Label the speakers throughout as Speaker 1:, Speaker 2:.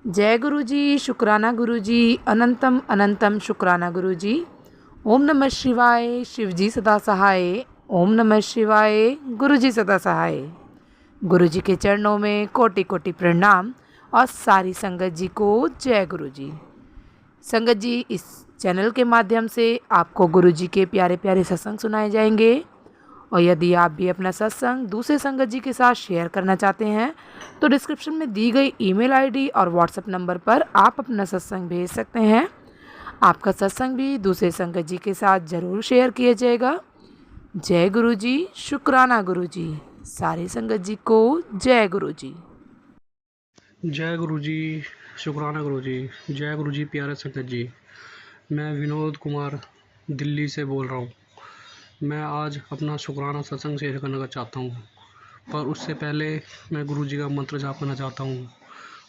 Speaker 1: जय गुरु जी, शुक्राना गुरु जी, अनंतम अनंतम शुक्राना गुरु जी। ओम नमः शिवाय, शिव जी सदा सहाय। ओम नमः शिवाय, गुरु जी सदा सहाय। गुरु जी के चरणों में कोटि कोटि प्रणाम और सारी संगत जी को जय गुरु जी। संगत जी, इस चैनल के माध्यम से आपको गुरु जी के प्यारे प्यारे सत्संग सुनाए जाएंगे और यदि आप भी अपना सत्संग दूसरे संगत जी के साथ शेयर करना चाहते हैं तो डिस्क्रिप्शन में दी गई ईमेल आईडी और व्हाट्सएप नंबर पर आप अपना सत्संग भेज सकते हैं। आपका सत्संग भी दूसरे संगत जी के साथ ज़रूर शेयर किया जाएगा। जय गुरु जी, शुक्राना गुरु जी। सारी संगत जी को जय गुरु जी।
Speaker 2: जय गुरु जी, शुक्राना गुरु जी। जय गुरु जी, प्यारे संगत जी। मैं विनोद कुमार दिल्ली से बोल रहा हूँ। मैं आज अपना शुक्राना सत्संग शेयर करना चाहता हूँ, पर उससे पहले मैं गुरु जी का मंत्र जाप करना चाहता हूँ।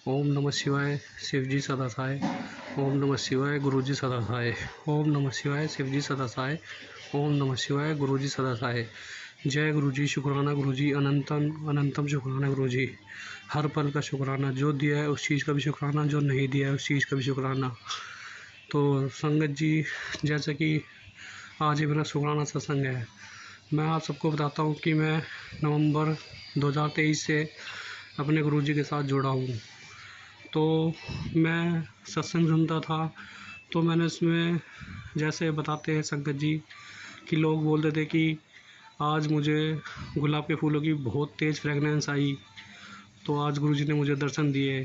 Speaker 2: ओम नमः शिवाय, शिव जी सदा सहाय। ओम नमः शिवाय, गुरु जी सदा सहाय। ओम नमः शिवाय, शिव जी सदा सहाय। ओम नमः शिवाय, गुरु जी सदा सहाय। जय गुरु जी, शुक्राना गुरु जी, अनंतम अनंतम शुक्राना गुरु जी। हर पल का शुक्राना, जो दिया है उस चीज़ का भी शुक्राना, जो नहीं दिया है उस चीज़ का भी शुक्राना। तो संगत जी, जैसे कि आज ही मेरा शुक्राना सत्संग है, मैं आप सबको बताता हूँ कि मैं नवंबर 2023 से अपने गुरु जी के साथ जुड़ा हूँ। तो मैं सत्संग सुनता था, तो मैंने उसमें जैसे बताते हैं संगत जी कि लोग बोलते थे कि आज मुझे गुलाब के फूलों की बहुत तेज़ फ्रेगनेंस आई, तो आज गुरुजी ने मुझे दर्शन दिए।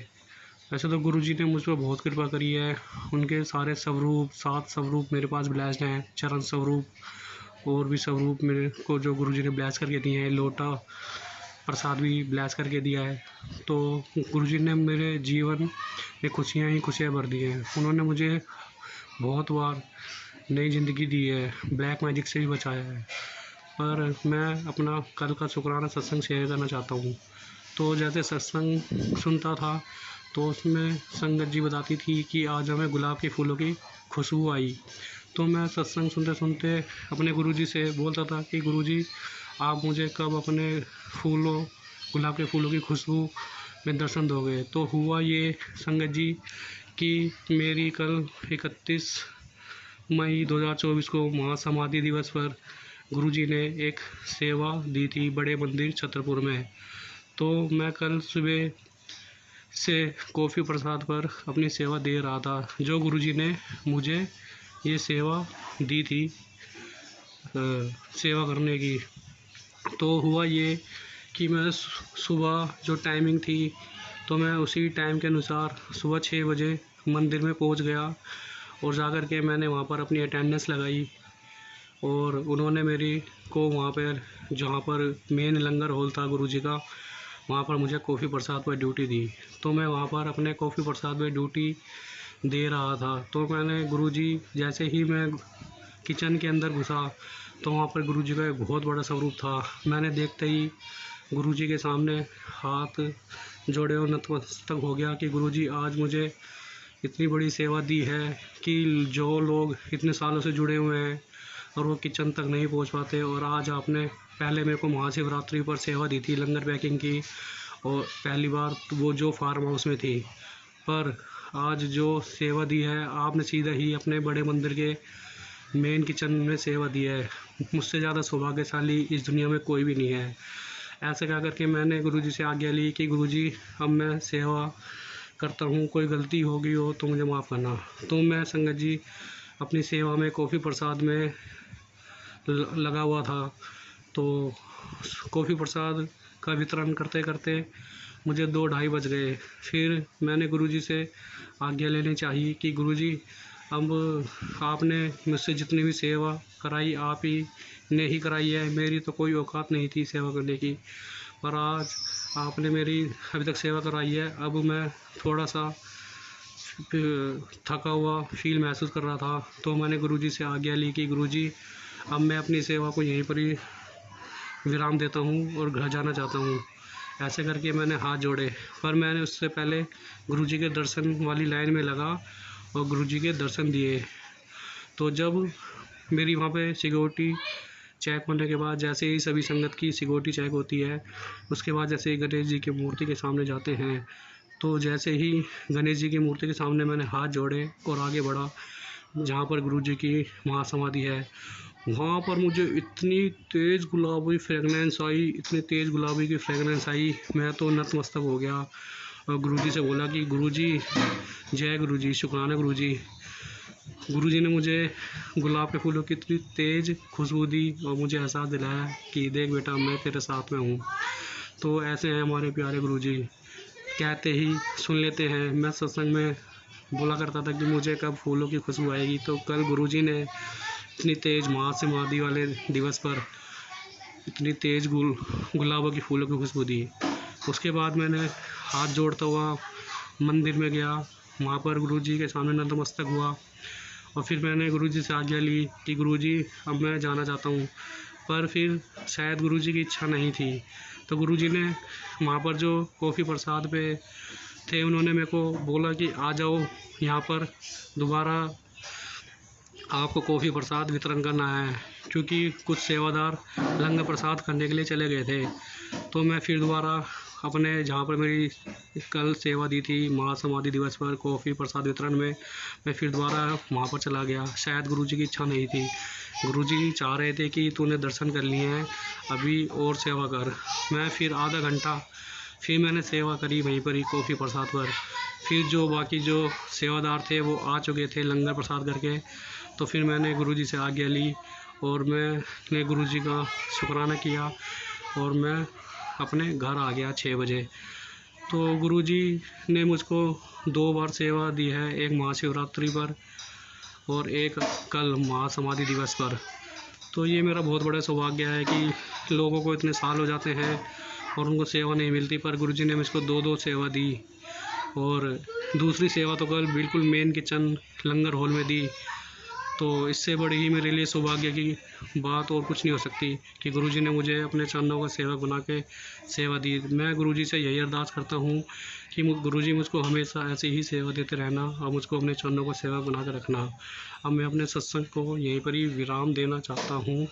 Speaker 2: वैसे तो गुरुजी ने मुझ पर बहुत कृपा करी है। उनके सारे स्वरूप, 7 स्वरूप मेरे पास ब्लेस्ड हैं, चरण स्वरूप और भी स्वरूप मेरे को जो गुरुजी ने ब्लेस करके दिए हैं। लोटा प्रसाद भी ब्लेस करके दिया है। तो गुरुजी ने मेरे जीवन में खुशियाँ ही खुशियाँ भर दी हैं। उन्होंने मुझे बहुत बार नई ज़िंदगी दी है, ब्लैक मैजिक से भी बचाया है। पर मैं अपना कल का शुक्राना सत्संग शेयर करना चाहता हूँ। तो जैसे सत्संग सुनता था, तो उसमें संगत जी बताती थी कि आज हमें गुलाब के फूलों की खुशबू आई। तो मैं सत्संग सुनते सुनते अपने गुरुजी से बोलता था कि गुरुजी, आप मुझे कब अपने फूलों गुलाब के फूलों की खुशबू में दर्शन दोगे। तो हुआ ये संगत जी कि मेरी कल 31 मई 2024 को महासमाधि दिवस पर गुरुजी ने एक सेवा दी थी बड़े मंदिर छतरपुर में। तो मैं कल सुबह से कॉफ़ी प्रसाद पर अपनी सेवा दे रहा था, जो गुरुजी ने मुझे ये सेवा दी थी सेवा करने की। तो हुआ ये कि मैं सुबह जो टाइमिंग थी, तो मैं उसी टाइम के अनुसार सुबह 6 बजे मंदिर में पहुंच गया और जाकर के मैंने वहाँ पर अपनी अटेंडेंस लगाई और उन्होंने मेरी को वहाँ पर जहाँ पर मेन लंगर हॉल था गुरुजी का, वहाँ पर मुझे कॉफ़ी प्रसाद पर ड्यूटी दी। तो मैं वहाँ पर अपने कॉफ़ी प्रसाद पर ड्यूटी दे रहा था। तो मैंने गुरुजी, जैसे ही मैं किचन के अंदर घुसा, तो वहाँ पर गुरुजी का एक बहुत बड़ा स्वरूप था। मैंने देखते ही गुरुजी के सामने हाथ जोड़े और नतमस्तक हो गया कि गुरुजी, आज मुझे इतनी बड़ी सेवा दी है कि जो लोग इतने सालों से जुड़े हुए हैं और वो किचन तक नहीं पहुंच पाते, और आज आपने पहले मेरे को महाशिवरात्रि पर सेवा दी थी लंगर पैकिंग की, और पहली बार वो जो फार्म हाउस में थी, पर आज जो सेवा दी है आपने सीधा ही अपने बड़े मंदिर के मेन किचन में सेवा दी है। मुझसे ज़्यादा सौभाग्यशाली इस दुनिया में कोई भी नहीं है। ऐसे कह करके मैंने गुरुजी से आज्ञा ली कि गुरुजी, अब मैं सेवा करता हूँ, कोई गलती हो गई हो तो मुझे माफ़ करना। तो मैं संगत जी अपनी सेवा में कॉफ़ी प्रसाद में लगा हुआ था। तो कॉफ़ी प्रसाद का वितरण करते करते मुझे 2-2:30 बज गए। फिर मैंने गुरुजी से आज्ञा लेनी चाहिए कि गुरुजी, अब आपने मुझसे जितनी भी सेवा कराई आप ही ने ही कराई है, मेरी तो कोई औकात नहीं थी सेवा करने की, पर आज आपने मेरी अभी तक सेवा कराई है। अब मैं थोड़ा सा थका हुआ फील महसूस कर रहा था। तो मैंने गुरुजी से आज्ञा ली कि गुरुजी, अब मैं अपनी सेवा को यहीं पर ही विराम देता हूँ और घर जाना चाहता हूँ। ऐसे करके मैंने हाथ जोड़े, पर मैंने उससे पहले गुरुजी के दर्शन वाली लाइन में लगा और गुरुजी के दर्शन दिए। तो जब मेरी वहाँ पे सिक्योरिटी चेक होने के बाद, जैसे ही सभी संगत की सिक्योरिटी चेक होती है, उसके बाद जैसे ही गणेश जी की मूर्ति के सामने जाते हैं, तो जैसे ही गणेश जी की मूर्ति के सामने मैंने हाथ जोड़े और आगे बढ़ा, जहाँ पर गुरु जी की महासमाधि है, वहाँ पर मुझे इतनी तेज़ गुलाबी फ्रेगनेंस आई, इतनी तेज़ गुलाबी की फ्रेगनेंस आई, मैं तो नतमस्तक हो गया और गुरु जी से बोला कि गुरु जी, जय गुरु जी, शुक्राना गुरु जी। गुरु जी ने मुझे गुलाब के फूलों की इतनी तेज़ खुशबू दी और मुझे एहसास दिलाया कि देख बेटा, मैं तेरे साथ में हूँ। तो ऐसे हैं हमारे प्यारे गुरु जी, कहते ही सुन लेते हैं। मैं सत्संग में बोला करता था कि मुझे कब फूलों की खुशबू आएगी, तो कल गुरुजी ने इतनी तेज़ महासमाधि वाले दिवस पर इतनी तेज़ गुलाबों की फूलों की खुशबू दी। उसके बाद मैंने हाथ जोड़ता हुआ मंदिर में गया, वहाँ पर गुरुजी के सामने नतमस्तक हुआ और फिर मैंने गुरुजी से आज्ञा ली कि गुरुजी, अब मैं जाना चाहता हूँ। पर फिर शायद गुरुजी की इच्छा नहीं थी, तो गुरुजी ने वहाँ पर जो कॉफ़ी प्रसाद पे थे, उन्होंने मेरे को बोला कि आ जाओ यहाँ पर, दोबारा आपको कॉफ़ी प्रसाद वितरण करना है, क्योंकि कुछ सेवादार लंगर प्रसाद करने के लिए चले गए थे। तो मैं फिर दोबारा अपने जहाँ पर मेरी कल सेवा दी थी महासमाधि दिवस पर कॉफ़ी प्रसाद वितरण में, मैं फिर दोबारा वहाँ पर चला गया। शायद गुरुजी की इच्छा नहीं थी, गुरुजी चाह रहे थे कि तूने दर्शन कर लिए हैं, अभी और सेवा कर। मैं फिर आधा घंटा फिर मैंने सेवा करी वहीं पर ही कॉफ़ी प्रसाद पर। फिर जो बाकी जो सेवादार थे वो आ चुके थे लंगर प्रसाद करके, तो फिर मैंने गुरुजी से आज्ञा ली और मैंने गुरुजी का शुक्राना किया और मैं अपने घर आ गया 6 बजे। तो गुरुजी ने मुझको 2 बार सेवा दी है, एक महाशिवरात्रि पर और एक कल महासमाधि दिवस पर। तो ये मेरा बहुत बड़ा सौभाग्य है कि लोगों को इतने साल हो जाते हैं और उनको सेवा नहीं मिलती, पर गुरुजी ने मुझको 2-2 सेवा दी और दूसरी सेवा तो कल बिल्कुल मेन किचन लंगर हॉल में दी। तो इससे बड़ी ही मेरे लिए सौभाग्य की बात और कुछ नहीं हो सकती कि गुरुजी ने मुझे अपने चरणों का सेवक बना के सेवा दी। मैं गुरुजी से यही अरदास करता हूँ कि गुरुजी मुझको हमेशा ऐसे ही सेवा देते रहना और मुझको अपने चरणों का सेवक बना के रखना। अब मैं अपने सत्संग को यहीं पर ही विराम देना चाहता हूँ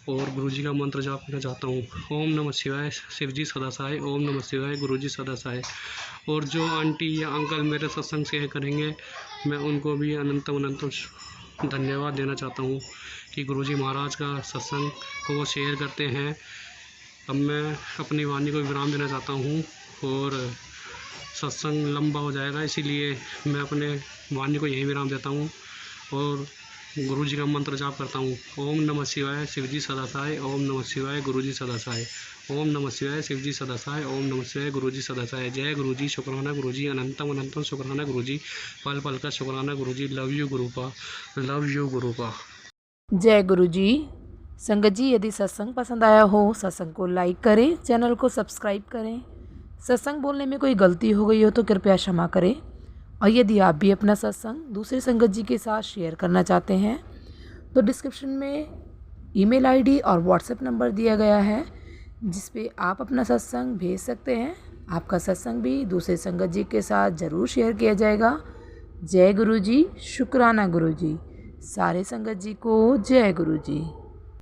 Speaker 2: और गुरुजी का मंत्र जाप करना चाहता हूँ। ओम नमः शिवाय, शिवजी सदा सहाय। ओम नमः शिवाय, गुरुजी सदा सहाय। और जो आंटी या अंकल मेरे सत्संग शेयर करेंगे, मैं उनको भी अनंत धन्यवाद देना चाहता हूँ कि गुरुजी महाराज का सत्संग को वो शेयर करते हैं। अब मैं अपनी वाणी को विराम देना चाहता हूँ और सत्संग लंबा हो जाएगा, इसीलिए मैं अपने वाणी को यहीं विराम देता हूँ और गुरुजी का मंत्र जाप करता हूँ। ओम नमः शिवाय, शिवजी सदा सहाय। ओम नमः शिवाय, गुरुजी सदा सहाय। ओम नमः शिवाय, शिवजी सदा सहाय। ओम नमः शिवाय, गुरुजी सदा सहाय। जय गुरुजी, शुक्राना गुरुजी, अनंतम अनंतम शुक्राना गुरुजी, पल पल का शुक्राना गुरुजी। लव यू गुरुपा, लव यू गुरुपा।
Speaker 1: जय गुरु जी। संगत जी, यदि सत्संग पसंद आया हो, सत्संग को लाइक करें, चैनल को सब्सक्राइब करें। सत्संग बोलने में कोई गलती हो गई हो तो कृपया क्षमा करें। और यदि आप भी अपना सत्संग दूसरे संगत जी के साथ शेयर करना चाहते हैं तो डिस्क्रिप्शन में ईमेल आईडी और व्हाट्सएप नंबर दिया गया है, जिस पे आप अपना सत्संग भेज सकते हैं। आपका सत्संग भी दूसरे संगत जी के साथ ज़रूर शेयर किया जाएगा। जय गुरु जी, शुक्राना गुरु जी। सारे संगत जी को जय गुरु जी।